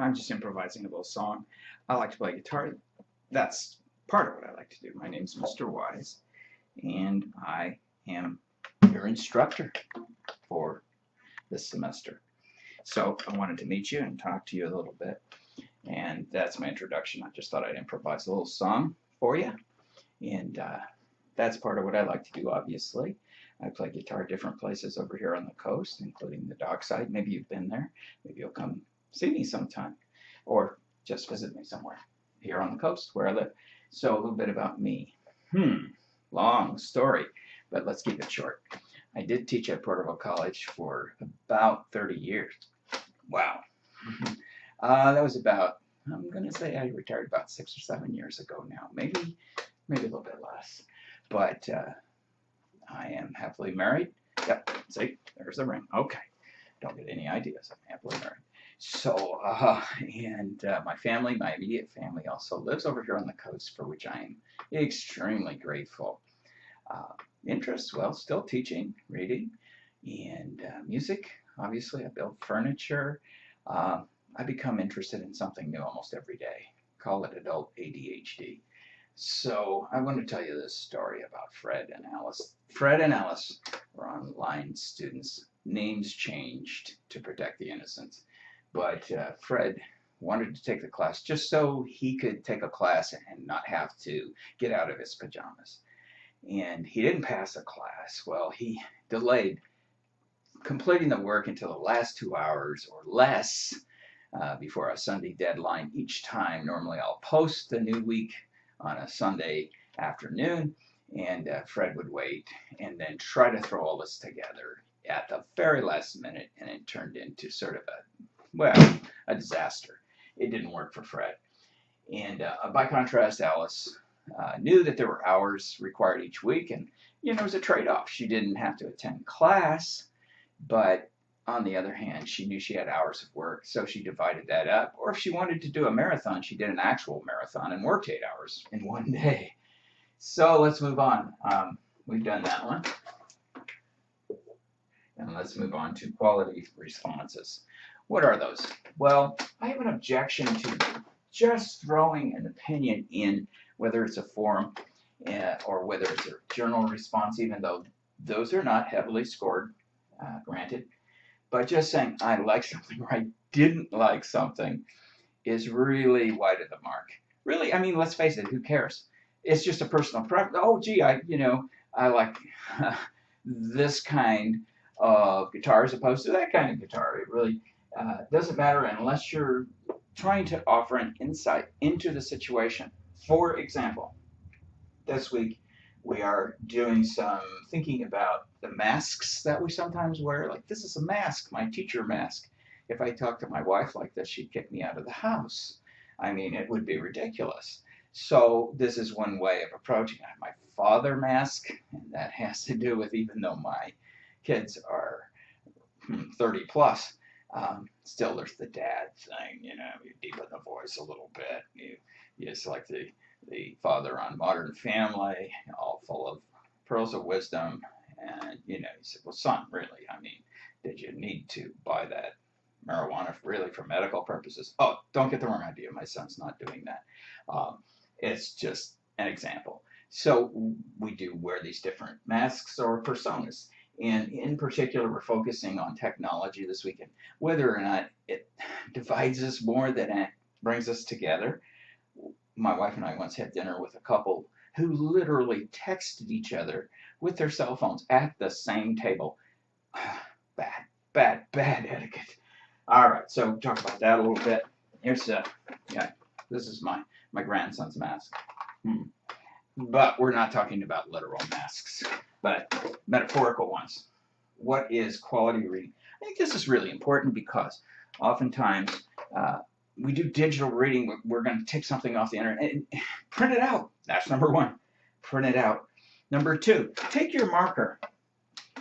I'm just improvising a little song. I like to play guitar. That's part of what I like to do. My name's Mr. Wise, and I am your instructor for this semester. So I wanted to meet you and talk to you a little bit. And that's my introduction. I just thought I'd improvise a little song for you. And that's part of what I like to do, obviously. I play guitar at different places over here on the coast, including the dockside. Maybe you've been there. Maybe you'll come see me sometime, or just visit me somewhere here on the coast where I live. So a little bit about me. Long story, but let's keep it short. I did teach at Porterville College for about 30 years. Wow. That was about, I'm going to say I retired about 6 or 7 years ago now, maybe a little bit less. But I am happily married. Yep, see, there's the ring. Okay, don't get any ideas. I'm happily married. So, my family, my immediate family also lives over here on the coast, for which I am extremely grateful. Interests, well, still teaching, reading, and music. Obviously, I build furniture. I become interested in something new almost every day. Call it adult ADHD. So I want to tell you this story about Fred and Alice. Fred and Alice were online students. Names changed to protect the innocents. But Fred wanted to take the class just so he could take a class and not have to get out of his pajamas. And he didn't pass the class. Well, he delayed completing the work until the last 2 hours or less before a Sunday deadline each time. Normally I'll post the new week on a Sunday afternoon, and Fred would wait and then try to throw all this together at the very last minute, and it turned into sort of a disaster. It didn't work for Fred. And by contrast, Alice knew that there were hours required each week, and it was a trade-off. She didn't have to attend class, but on the other hand, she knew she had hours of work, so she divided that up. Or if she wanted to do a marathon, she did an actual marathon and worked 8 hours in one day. So let's move on. We've done that one. And let's move on to quality responses. What are those? Well, I have an objection to just throwing an opinion in, whether it's a forum or whether it's a journal response, even though those are not heavily scored, granted. But just saying I like something or I didn't like something is really wide of the mark. Really, I mean, let's face it, who cares? It's just a personal preference. Oh, gee, I like this kind of guitar as opposed to that kind of guitar. It really doesn't matter unless you're trying to offer an insight into the situation. For example, this week we are doing some thinking about the masks that we sometimes wear. Like, this is a mask, my teacher mask. If I talked to my wife like this, she'd kick me out of the house. I mean, it would be ridiculous. So this is one way of approaching it. My father mask, and that has to do with, even though my kids are 30 plus, still there's the dad thing, you deepen the voice a little bit. You just like the father on Modern Family, all full of pearls of wisdom. And, he said, well, son, really, I mean, did you need to buy that marijuana really for medical purposes? Oh, don't get the wrong idea. My son's not doing that. It's just an example. So we do wear these different masks or personas. And in particular, we're focusing on technology this weekend, whether or not it divides us more than it brings us together. My wife and I once had dinner with a couple who literally texted each other with their cell phones at the same table. Bad etiquette. All right, so talk about that a little bit. Here's this is my grandson's mask. But we're not talking about literal masks, but metaphorical ones. What is quality reading? I think this is really important because oftentimes we do digital reading. We're going to take something off the internet and print it out. That's number one. Print it out. Number two, take your marker,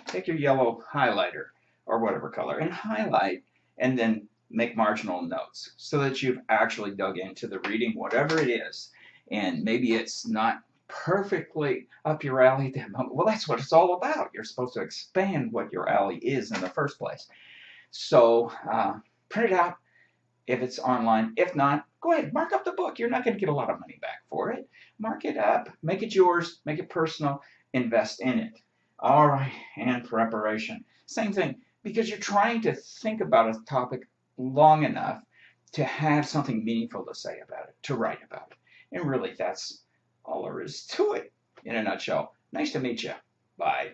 take your yellow highlighter or whatever color and highlight, and then make marginal notes so that you've actually dug into the reading, whatever it is. And maybe it's not perfectly up your alley at that moment. Well, that's what it's all about. You're supposed to expand what your alley is in the first place. So print it out, if it's online. If not, go ahead, mark up the book. You're not going to get a lot of money back for it. Mark it up, make it yours, make it personal, invest in it. All right, and preparation. Same thing, because you're trying to think about a topic long enough to have something meaningful to say about it, to write about it. And really, that's all there is to it in a nutshell. Nice to meet you. Bye.